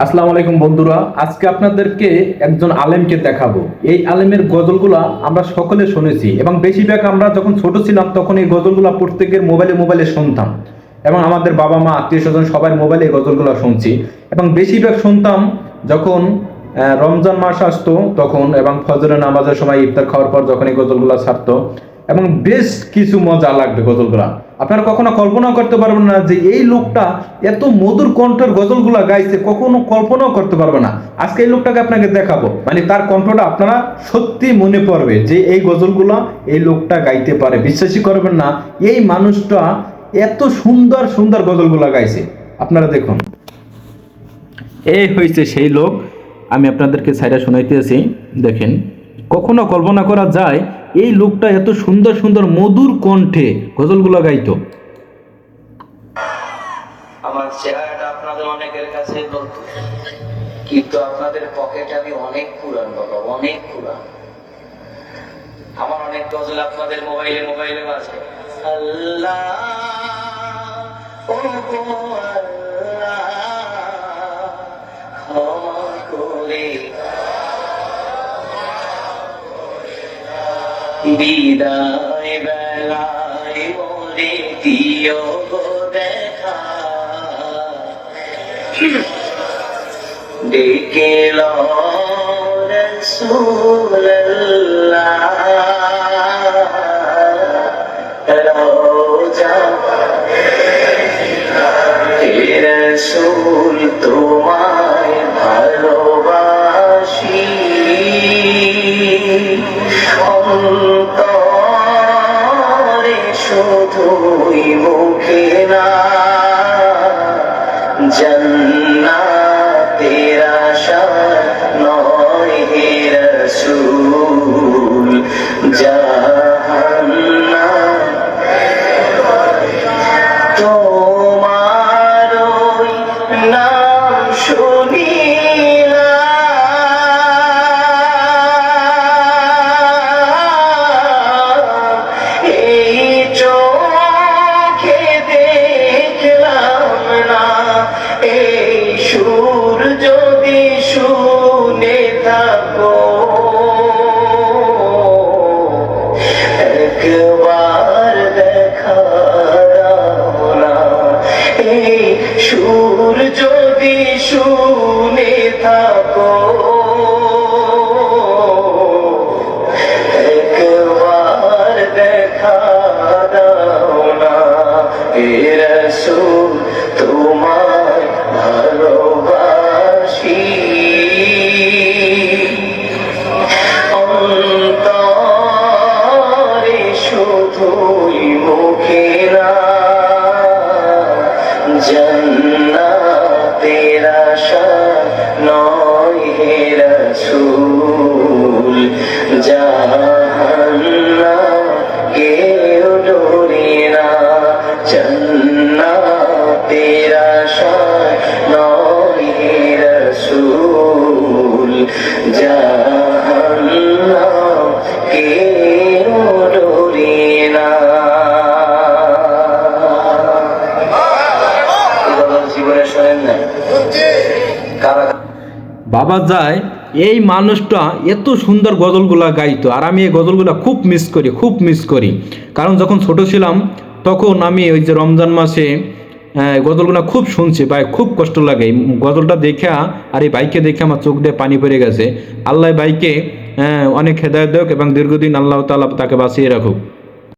আসসালামু আলাইকুম বন্ধুরা, আজকে আপনাদেরকে একজন আলেমকে দেখাবো। এই আলেমের গজলগুলা আমরা সকলে শুনেছি এবং বেশিরভাগ আমরা যখন ছোট ছিলাম তখন এই গজলগুলা প্রত্যেকের মোবাইলে মোবাইলে শুনতাম এবং আমাদের বাবা মা আত্মীয় স্বজন সবাই মোবাইলে এই গজলগুলা শুনছি এবং বেশিরভাগ শুনতাম যখন রমজান মাস আসতো তখন এবং ফজরের নামাজের সময় ইফতার খাওয়ার পর যখন এই গজলগুলা ছাড়তো এবং বেশ কিছু মজা লাগবে গজলগুলা। আপনারা কখনো কল্পনা করতে পারবেন না যে এই লোকটা এত মধুর কণ্ঠের গজলগুলা গাইছে, কখনো কল্পনাও করতে পারবে না। আজকে এই লোকটাকে আপনাকে দেখাবো, মানে তার কণ্ঠটা আপনারা সত্যি মনে পড়বে যে এই গজলগুলা এই লোকটা গাইতে পারে। বিশ্বাসই করবেন না, এই মানুষটা এত সুন্দর সুন্দর গজলগুলা গাইছে। আপনারা দেখুন, এই হয়েছে সেই লোক। আমি আপনাদেরকে সাইডা শোনাইতেছি, দেখেন। কখনো কল্পনা করা যায় এই লোকটা এত সুন্দর সুন্দর মধুর কণ্ঠে গজলগুলো গাইতো। আমার চেহারাটা আপনাদের অনেকের কাছে নতুন, কিন্তু আপনাদের পকেটে আমি অনেক পুরান বাবা, অনেক পুরান। আমার অনেক গজল আপনাদের মোবাইলে মোবাইলে বাজে। আল্লাহ ও গো আল্লাহ, ক্ষমা করে বিদায় বেলায় মোরে দিও গো দেখা, ডেকে লো রাসূলুল্লাহ, রওজা হে রাসূল তোমায় ভালোবাসি, অন্তরে শুধুই মুখে না, জান্নাতের আশা নয় হে রাসূল, জাহান্নাম তোমার ওই নাম শুনিলা, এই চোখে দেখলাম না, এই সুর যদি শুনে থাকো, একবার দেখা দাও না, এই সুর যদি শুনে থাকো, একবার দেখা দাও না, হে রাসূল তোমায় ভালোবাসি, অন্তরে শুধুই মুখে না, জান্নাতের আশা নয় হে রাসূল, জাহান্নাম কেউ ডোরে না, জান্নাতের আশা নয় হে রাসূল, জাহান্নাম কেউ ডোরে না। জীবনে শোনেন না কারা বাবা যায় এই মানুষটা এত সুন্দর গজলগুলা গাইতো, আর আমি এই গজলগুলা খুব মিস করি, খুব মিস করি। কারণ যখন ছোট ছিলাম তখন আমি ওই যে রমজান মাসে গজলগুলা খুব শুনছি ভাই, খুব কষ্ট লাগে এই গজলটা দেখা। আর এই ভাইকে দেখে আমার চোখ দিয়ে পানি পড়ে গেছে। আল্লাহ ভাইকে অনেক হেদায়েত দেখ এবং দীর্ঘদিন আল্লাহ তাআলা তাকে বাঁচিয়ে রাখুক।